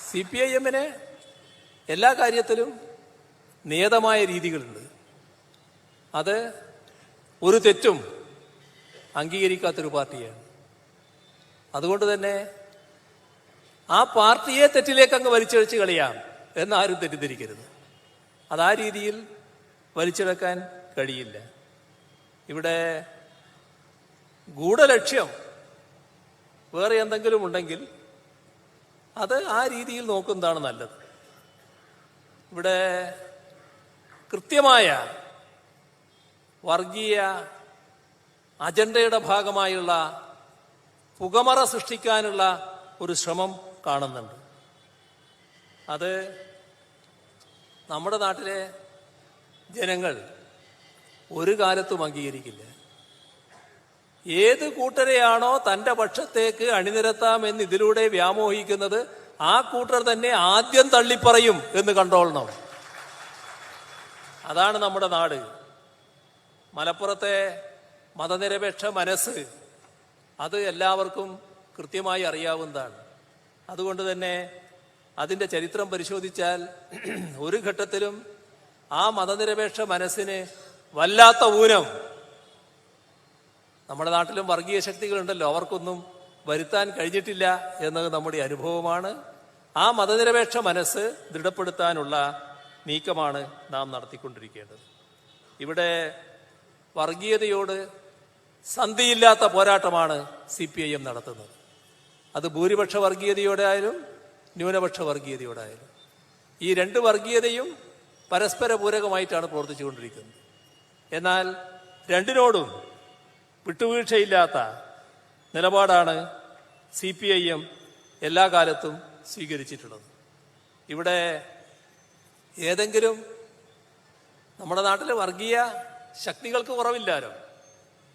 CPIM-ന് എല്ലാ കാര്യത്തിലും നിയതമായ രീതികളുണ്ട്. അത് ഒരു തെറ്റും അംഗീകരിക്കാത്തൊരു പാർട്ടിയാണ്. അതുകൊണ്ട് തന്നെ ആ പാർട്ടിയെ തെറ്റിലേക്ക് അങ്ങ് വലിച്ചഴിച്ച് കളയാം എന്നാരും തെറ്റിദ്ധരിക്കരുത്. അതാ രീതിയിൽ വലിച്ചെടുക്കാൻ കഴിയില്ല. ഇവിടെ ഗൂഢലക്ഷ്യം വേറെ എന്തെങ്കിലും ഉണ്ടെങ്കിൽ അത് ആ രീതിയിൽ നോക്കുന്നതാണ് നല്ലത്. ഇവിടെ കൃത്യമായ വർഗീയ അജണ്ടയുടെ ഭാഗമായുള്ള പുകമറ സൃഷ്ടിക്കാനുള്ള ഒരു ശ്രമം കാണുന്നുണ്ട്. അത് നമ്മുടെ നാട്ടിലെ ജനങ്ങൾ ഒരു കാലത്തും അംഗീകരിക്കില്ല. ഏത് കൂട്ടരെയാണോ തൻ്റെ പക്ഷത്തേക്ക് അണിനിരത്താമെന്ന് ഇതിലൂടെ വ്യാമോഹിക്കുന്നത്, ആ കൂട്ടർ തന്നെ ആദ്യം തള്ളിപ്പറയും എന്ന് കണ്ടോളണം. അതാണ് നമ്മുടെ നാട്. മലപ്പുറത്തെ മതനിരപേക്ഷ മനസ്സ് അത് എല്ലാവർക്കും കൃത്യമായി അറിയാവുന്നതാണ്. അതുകൊണ്ട് തന്നെ അതിൻ്റെ ചരിത്രം പരിശോധിച്ചാൽ ഒരു ഘട്ടത്തിലും ആ മതനിരപേക്ഷ മനസ്സിന് വല്ലാത്ത ഊനം, നമ്മുടെ നാട്ടിലും വർഗീയ ശക്തികളുണ്ടല്ലോ, അവർക്കൊന്നും വരുത്താൻ കഴിഞ്ഞിട്ടില്ല എന്നത് നമ്മുടെ അനുഭവമാണ്. ആ മതനിരപേക്ഷ മനസ്സ് ദൃഢപ്പെടുത്താനുള്ള നീക്കമാണ് നാം നടത്തിക്കൊണ്ടിരിക്കേണ്ടത്. ഇവിടെ വർഗീയതയോട് സന്ധിയില്ലാത്ത പോരാട്ടമാണ് CPIM നടത്തുന്നത്. അത് ഭൂരിപക്ഷ വർഗീയതയോടായാലും ന്യൂനപക്ഷ വർഗീയതയോടായാലും. ഈ രണ്ട് വർഗീയതയും പരസ്പര പൂരകമായിട്ടാണ് പ്രവർത്തിച്ചുകൊണ്ടിരിക്കുന്നത്. എന്നാൽ രണ്ടിനോടും വിട്ടുവീഴ്ചയില്ലാത്ത നിലപാടാണ് CPIM എല്ലാ കാലത്തും സ്വീകരിച്ചിട്ടുള്ളത്. ഇവിടെ ഏതെങ്കിലും നമ്മുടെ നാട്ടിലെ വർഗീയ ശക്തികൾക്ക് കുറവില്ലാലോ.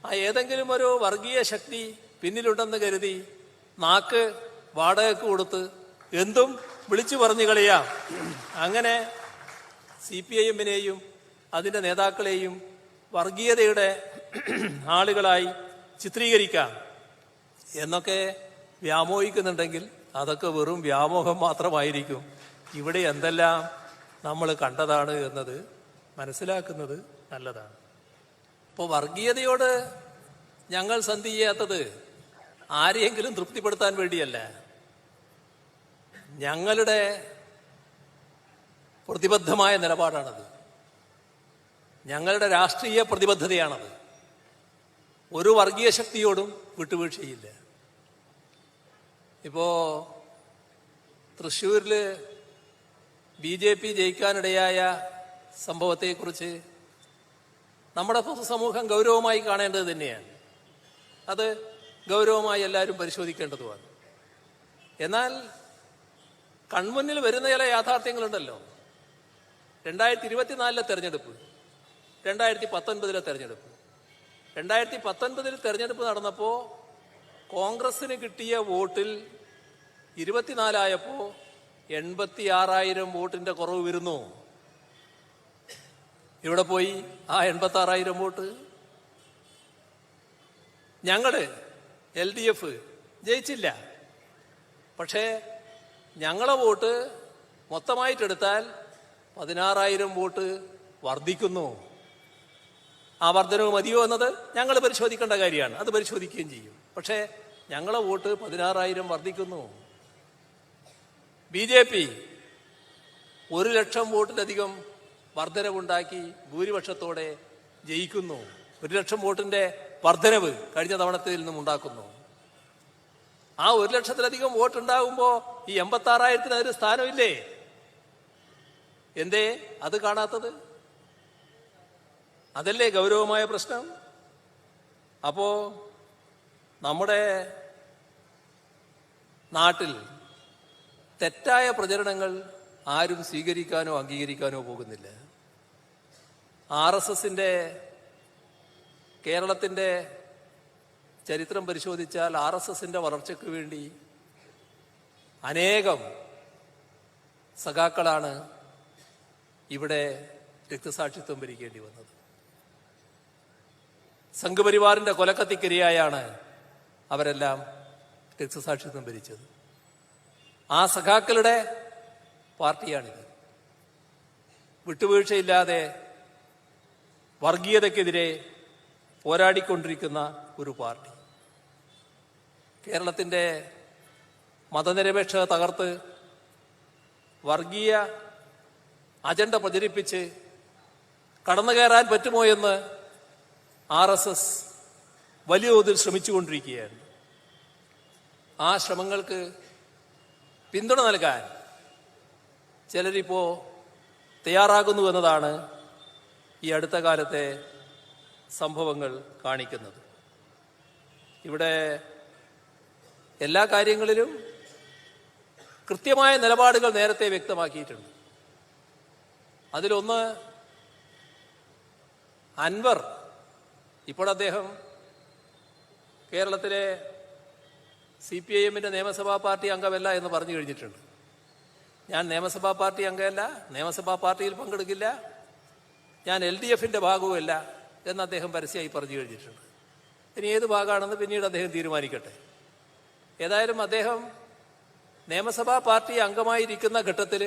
ആ ഏതെങ്കിലും ഒരു വർഗീയ ശക്തി പിന്നിലുണ്ടെന്ന് കരുതി നാക്ക് വാടകയ്ക്ക് കൊടുത്ത് എന്തും വിളിച്ചു പറഞ്ഞു കളയാം. അങ്ങനെ CPIM-നെയും അതിൻ്റെ നേതാക്കളെയും വർഗീയതയുടെ ആളുകളായി ചിത്രീകരിക്കാം എന്നൊക്കെ വ്യാമോഹിക്കുന്നുണ്ടെങ്കിൽ അതൊക്കെ വെറും വ്യാമോഹം മാത്രമായിരിക്കും. ഇവിടെ എന്തെല്ലാം നമ്മൾ കണ്ടതാണ് എന്നത് മനസ്സിലാക്കുന്നത് നല്ലതാണ്. ഇപ്പോൾ വർഗീയതയോട് ഞങ്ങൾ സന്ധി ചെയ്യാത്തത് ആരെയെങ്കിലും തൃപ്തിപ്പെടുത്താൻ വേണ്ടിയല്ല. ഞങ്ങളുടെ പ്രതിബദ്ധമായ നിലപാടാണത്. ഞങ്ങളുടെ രാഷ്ട്രീയ പ്രതിബദ്ധതയാണത്. ഒരു വർഗീയ ശക്തിയോടും വിട്ടുവീഴ്ചയില്ല. ഇപ്പോ തൃശ്ശൂരിൽ BJP ജയിക്കാനിടയായ സംഭവത്തെക്കുറിച്ച് നമ്മുടെ പൊതുസമൂഹം ഗൗരവമായി കാണേണ്ടത് തന്നെയാണ്. അത് ഗൗരവമായി എല്ലാവരും പരിശോധിക്കേണ്ടതുമാണ്. എന്നാൽ കൺമുന്നിൽ വരുന്ന ചില യാഥാർത്ഥ്യങ്ങളുണ്ടല്ലോ. 2024 തെരഞ്ഞെടുപ്പ്, 2019 തെരഞ്ഞെടുപ്പ്. 2019 തെരഞ്ഞെടുപ്പ് നടന്നപ്പോൾ കോൺഗ്രസിന് കിട്ടിയ വോട്ടിൽ 24 86,000 വോട്ടിന്റെ കുറവ് വരുന്നു. ഇവിടെ പോയി ആ 86,000 വോട്ട്? ഞങ്ങള് LDF ജയിച്ചില്ല. പക്ഷേ ഞങ്ങളെ വോട്ട് മൊത്തമായിട്ടെടുത്താൽ 16,000 വോട്ട് വർദ്ധിക്കുന്നു. ആ വർധനവ് മതിയോ എന്നത് ഞങ്ങൾ പരിശോധിക്കേണ്ട കാര്യമാണ്. അത് പരിശോധിക്കുകയും ചെയ്യും. പക്ഷേ ഞങ്ങളെ വോട്ട് 16,000 വർദ്ധിക്കുന്നു. BJP 1,00,000 വോട്ടിലധികം വർധനവുണ്ടാക്കി ഭൂരിപക്ഷത്തോടെ ജയിക്കുന്നു. 1,00,000 വോട്ടിന്റെ വർധനവ് കഴിഞ്ഞ തവണത്തിൽ നിന്നും ഉണ്ടാക്കുന്നു. ആ 1,00,000-ത്തിലധികം വോട്ടുണ്ടാകുമ്പോൾ ഈ 86,000-ത്തിന് അതിന് സ്ഥാനമില്ലേ? എന്തേ അത് കാണാത്തത്? അതല്ലേ ഗൗരവമായ പ്രശ്നം. അപ്പോ നമ്മുടെ നാട്ടിൽ തെറ്റായ പ്രചരണങ്ങൾ ആരും സ്വീകരിക്കാനോ അംഗീകരിക്കാനോ പോകുന്നില്ല. RSSന്റെ കേരളത്തിന്റെ ചരിത്രം പരിശോധിച്ചാൽ RSSന്റെ വളർച്ചയ്ക്ക് വേണ്ടി അനേകം സഖാക്കളാണ് ഇവിടെ രക്തസാക്ഷിത്വം വരിക്കേണ്ടി വന്നത്. സംഘപരിവാറിന്റെ കൊലക്കത്തിക്കരിയായാണ് അവരെല്ലാം രക്തസാക്ഷിത്വം ഭരിച്ചത്. ആ സഖാക്കളുടെ പാർട്ടിയാണിത്. വിട്ടുവീഴ്ചയില്ലാതെ വർഗീയതയ്ക്കെതിരെ പോരാടിക്കൊണ്ടിരിക്കുന്ന ഒരു പാർട്ടി. കേരളത്തിന്റെ മതനിരപേക്ഷത തകർത്ത് വർഗീയ അജണ്ട പ്രചരിപ്പിച്ച് കടന്നു കയറാൻ പറ്റുമോ എന്ന് RSS വലിയ തോതിൽ ശ്രമിച്ചുകൊണ്ടിരിക്കുകയാണ്. ആ ശ്രമങ്ങൾക്ക് പിന്തുണ നൽകാൻ ചിലരിപ്പോ തയ്യാറാകുന്നു എന്നതാണ് ഈ അടുത്ത കാലത്തെ സംഭവങ്ങൾ കാണിക്കുന്നത്. ഇവിടെ എല്ലാ കാര്യങ്ങളിലും കൃത്യമായ നിലപാടുകൾ നേരത്തെ വ്യക്തമാക്കിയിട്ടുണ്ട്. അതിലൊന്ന് അൻവർ, ഇപ്പോൾ അദ്ദേഹം കേരളത്തിലെ CPIMന്റെ നിയമസഭാ പാർട്ടി അംഗമല്ല എന്ന് പറഞ്ഞു കഴിഞ്ഞിട്ടുണ്ട്. ഞാൻ നിയമസഭാ പാർട്ടി അംഗമല്ല, നിയമസഭാ പാർട്ടിയിൽ പങ്കെടുക്കില്ല, ഞാൻ LDFന്റെ ഭാഗവുമല്ല എന്ന് അദ്ദേഹം പരസ്യമായി പറഞ്ഞു കഴിഞ്ഞിട്ടുണ്ട്. ഇനി ഏത് ഭാഗമാണെന്ന് പിന്നീട് അദ്ദേഹം തീരുമാനിക്കട്ടെ. ഏതായാലും അദ്ദേഹം നിയമസഭാ പാർട്ടി അംഗമായിരിക്കുന്ന ഘട്ടത്തിൽ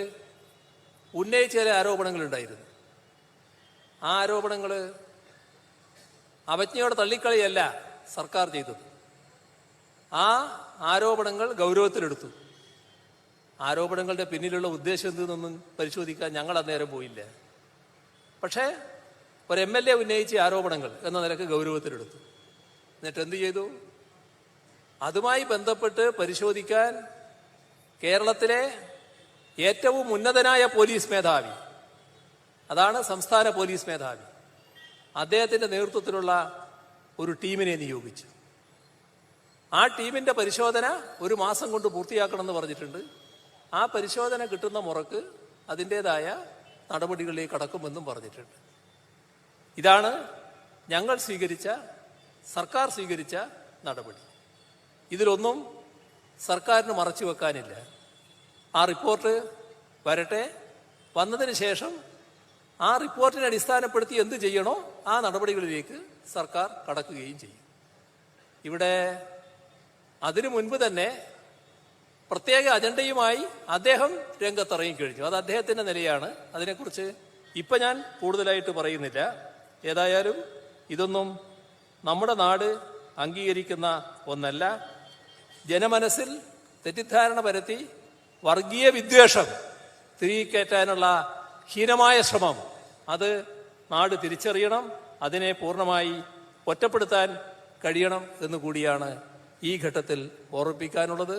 ഉന്നയിച്ച ചില ആരോപണങ്ങളുണ്ടായിരുന്നു. ആ ആരോപണങ്ങൾ അവജ്ഞയോടെ തള്ളിക്കളിയല്ല സർക്കാർ ചെയ്തത്. ആ ആരോപണങ്ങൾ ഗൗരവത്തിലെടുത്തു. ആരോപണങ്ങളുടെ പിന്നിലുള്ള ഉദ്ദേശം എന്തെന്നൊന്നും പരിശോധിക്കാൻ ഞങ്ങൾ അന്നേരം പോയില്ല. പക്ഷേ ഒരു MLA ഉന്നയിച്ച ആരോപണങ്ങൾ എന്ന നിലക്ക് ഗൗരവത്തിലെടുത്തു. എന്നിട്ട് എന്ത് ചെയ്തു? അതുമായി ബന്ധപ്പെട്ട് പരിശോധിക്കാൻ കേരളത്തിലെ ഏറ്റവും ഉന്നതനായ പോലീസ് മേധാവി, അതാണ് സംസ്ഥാന പോലീസ് മേധാവി, അദ്ദേഹത്തിന്റെ നേതൃത്വത്തിലുള്ള ഒരു ടീമിനെ നിയോഗിച്ചു. ആ ടീമിന്റെ പരിശോധന 1 മാസം കൊണ്ട് പൂർത്തിയാക്കണമെന്ന് പറഞ്ഞിട്ടുണ്ട്. ആ പരിശോധന കിട്ടുന്ന മുറക്ക് അതിൻ്റെതായ നടപടികളിലേക്ക് കടക്കുമെന്നും പറഞ്ഞിട്ടുണ്ട്. ഇതാണ് ഞങ്ങൾ സ്വീകരിച്ച, സർക്കാർ സ്വീകരിച്ച നടപടി. ഇതിലൊന്നും സർക്കാരിന് മറച്ചു വെക്കാനില്ല. ആ റിപ്പോർട്ട് വരട്ടെ, വന്നതിന് ശേഷം ആ റിപ്പോർട്ടിനെ അടിസ്ഥാനപ്പെടുത്തി എന്ത് ചെയ്യണോ ആ നടപടികളിലേക്ക് സർക്കാർ കടക്കുകയും ചെയ്യും. ഇവിടെ അതിനു മുൻപ് തന്നെ പ്രത്യേക അജണ്ടയുമായി അദ്ദേഹം രംഗത്തിറങ്ങിക്കഴിഞ്ഞു. അത് അദ്ദേഹത്തിന്റെ നിലയാണ്. അതിനെക്കുറിച്ച് ഇപ്പം ഞാൻ കൂടുതലായിട്ട് പറയുന്നില്ല. ഏതായാലും ഇതൊന്നും നമ്മുടെ നാട് അംഗീകരിക്കുന്ന ഒന്നല്ല. ജനമനസ്സിൽ തെറ്റിദ്ധാരണ പരത്തി വർഗീയ വിദ്വേഷം തിരികെ കയറ്റാനുള്ള ഹീനമായ ശ്രമം അത് നാട് തിരിച്ചറിയണം. അതിനെ പൂർണ്ണമായി ഒറ്റപ്പെടുത്താൻ കഴിയണം എന്നുകൂടിയാണ് ഈ ഘട്ടത്തിൽ ഓർമ്മിപ്പിക്കാനുള്ളത്.